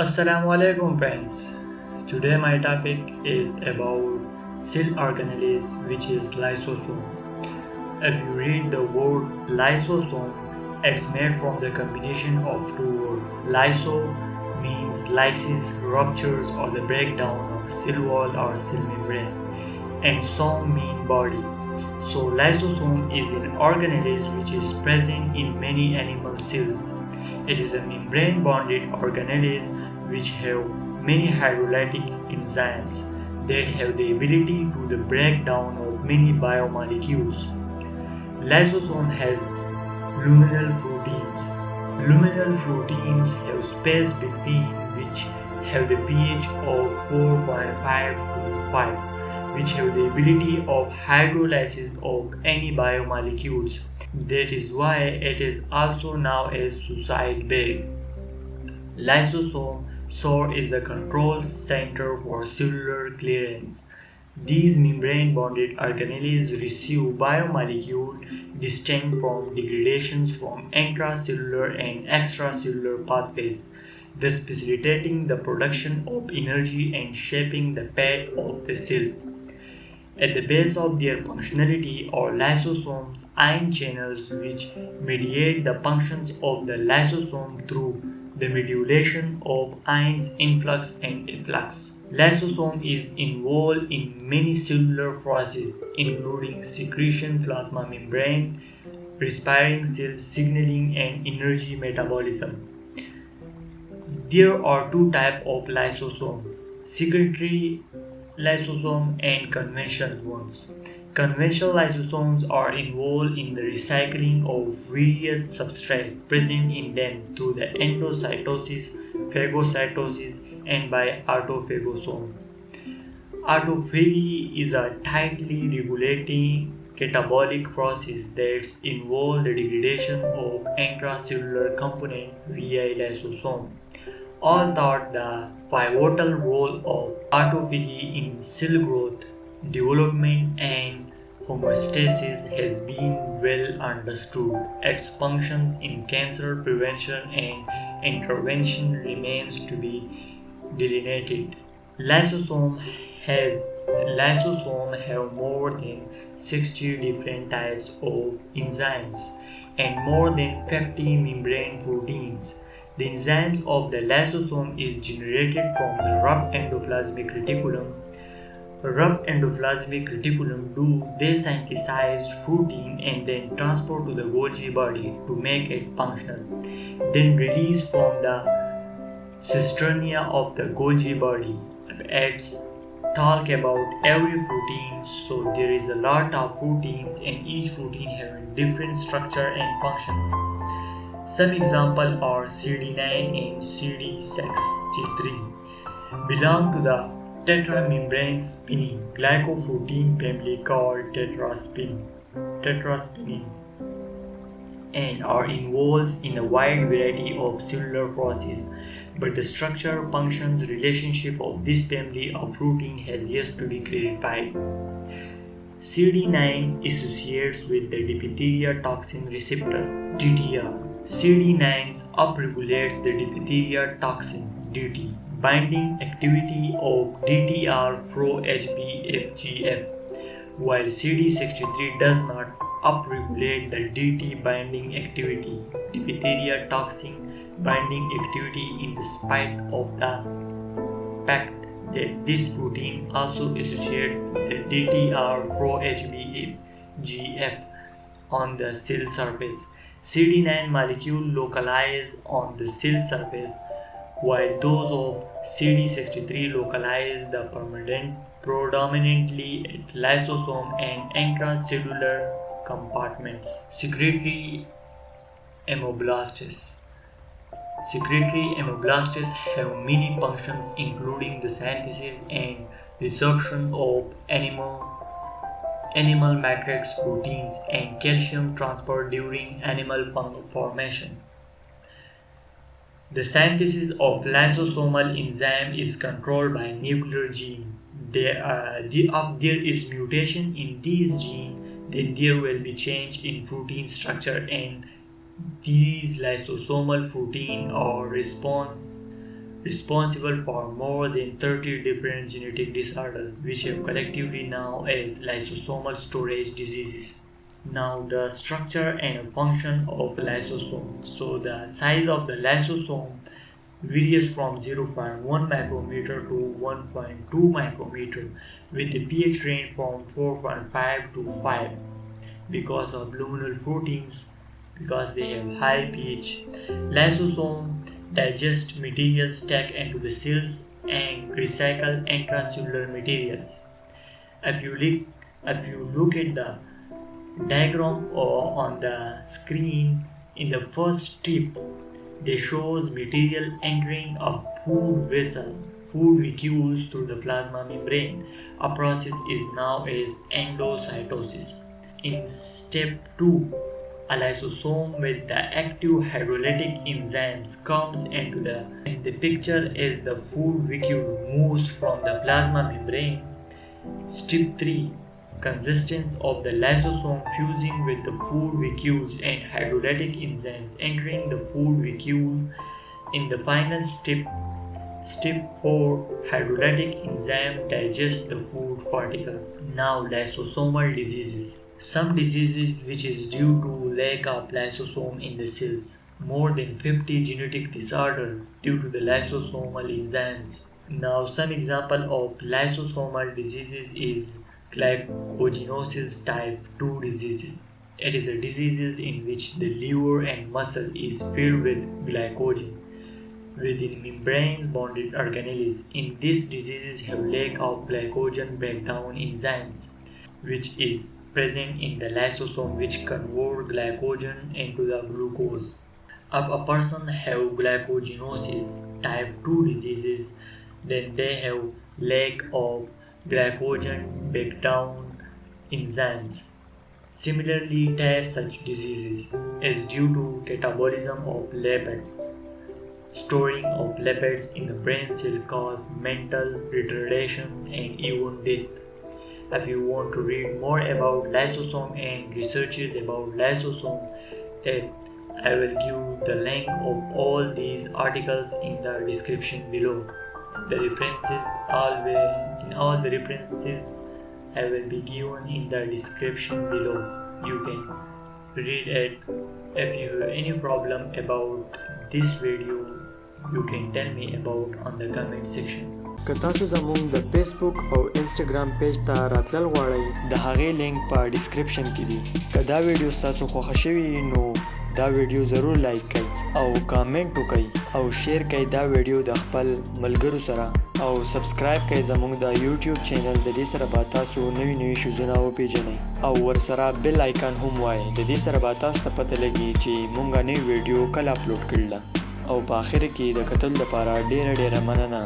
Assalamu alaikum friends. Today my topic is about cell organelles, which is lysosome. If you read the word lysosome, it's made from the combination of two words. Lyso means lysis, ruptures or the breakdown of cell wall or cell membrane, and some mean body. So lysosome is an organelle which is present in many animal cells. It is a membrane bonded organelle which have many hydrolytic enzymes that have the ability to the breakdown of many biomolecules. Lysosome has luminal proteins. Luminal proteins have space between which have the pH of 4.5 to 5, which have the ability of hydrolysis of any biomolecules. That is why it is also known as suicide bag. Lysosome serves as the control center for cellular clearance. These membrane-bonded organelles receive biomolecules distinct from degradations from intracellular and extracellular pathways, thus facilitating the production of energy and shaping the path of the cell. At the base of their functionality are lysosomes, ion channels which mediate the functions of the lysosome through the modulation of ions influx and efflux. Lysosome is involved in many cellular processes including secretion, plasma membrane, respiring cells, signaling and energy metabolism. There are two types of lysosomes: secretory lysosome and conventional ones. Conventional lysosomes are involved in the recycling of various substrates present in them through the endocytosis, phagocytosis, and by autophagosomes. Autophagy is a tightly regulating catabolic process that involves the degradation of intracellular components via lysosome. All thought the pivotal role of autophagy in cell growth, development, and homeostasis has been well understood. Its functions in cancer prevention and intervention remains to be delineated. Lysosome have more than 60 different types of enzymes and more than 50 membrane proteins. The enzymes of the lysosome is generated from the rough endoplasmic reticulum. Rough endoplasmic reticulum do they synthesize protein and then transport to the Golgi body to make it functional. Then release from the cisternia of the Golgi body. It's talk about every protein, so there is a lot of proteins and each protein having different structure and functions. Some examples are CD9 and CD63 belong to the tetramembrane spinning glycoprotein family called tetraspinin and are involved in a wide variety of cellular processes, but the structure functions relationship of this family of protein has yet to be clarified. CD9 associates with the diphtheria toxin receptor DTR. CD9 upregulates the diphtheria toxin DT binding activity of DTR pro HbFGF, while CD63 does not upregulate the DT binding activity, diphtheria toxin binding activity, in spite of the fact that this protein also associates with the DTR pro HbFGF on the cell surface. CD9 molecule localize on the cell surface, while those of CD63 localize the predominantly at lysosome and intracellular compartments. Secretory hemoblasts. Secretory hemoblasts have many functions including the synthesis and resorption of animal matrix proteins and calcium transport during animal formation. The synthesis of lysosomal enzyme is controlled by nuclear gene. If there is mutation in these genes, then there will be change in protein structure, and these lysosomal protein are responsible for more than 30 different genetic disorders, which are collectively known as lysosomal storage diseases. Now, the structure and function of lysosome. So, the size of the lysosome varies from 0.1 micrometer to 1.2 micrometer, with the pH range from 4.5 to 5 because of luminal proteins, because they have high pH. Lysosome digest materials stacked into the cells and recycle intracellular materials. If you look at the diagram or on the screen in the first strip, they shows material entering a food vessel, food vacuoles through the plasma membrane. A process is known as endocytosis. In step 2, a lysosome with the active hydrolytic enzymes comes into the picture as the food vacuole moves from the plasma membrane. Step 3, consistence of the lysosome fusing with the food vacuoles and hydrolytic enzymes entering the food vacuole. In the final step, step 4, hydrolytic enzyme digest the food particles. Now, lysosomal diseases. Some diseases which is due to lack of lysosome in the cells. More than 50 genetic disorders due to the lysosomal enzymes. Now, some example of lysosomal diseases is glycogenosis type 2 diseases. It is a disease in which the liver and muscle is filled with glycogen within membranes bonded organelles. In this disease have lack of glycogen breakdown enzymes, which is present in the lysosome, which convert glycogen into the glucose. If a person have glycogenosis type 2 diseases, then they have lack of glycogen breakdown enzymes. Similarly, such diseases is due to catabolism of lipids. Storing of lipids in the brain cell cause mental retardation and even death. If you want to read more about lysosome and researches about lysosome, then I will give the link of all these articles in the description below. The references in all the references I will be given in the description below. You can read it. If you have any problem about this video, you can tell me about on the comment section. که تاسو زموږ د فیسبوک او انسټاګرام پیج ته راتلل غواړئ د هغې لینک په ډسکرپشن کې دی. که دا ویډیو ستاسو خوښه شوي نو دا ویډیو ضرور لایک کړئ او کامنټ وکړئ او شیر کړئ دا ویډیو د خپل ملګرو سره او سبسکرایب کړئ زموږ د یوټیوب چینل. د دې سره به تاسو نوي نوي شیزونه وپیژنئ او ورسره بیل آیکن هم وایئ. د دې سره به تاسو ته پته لګي چې موږ نوې ویډیو کله اپلوډ کړله. او په آخر کې د کتلو لپاره ډیره مننه.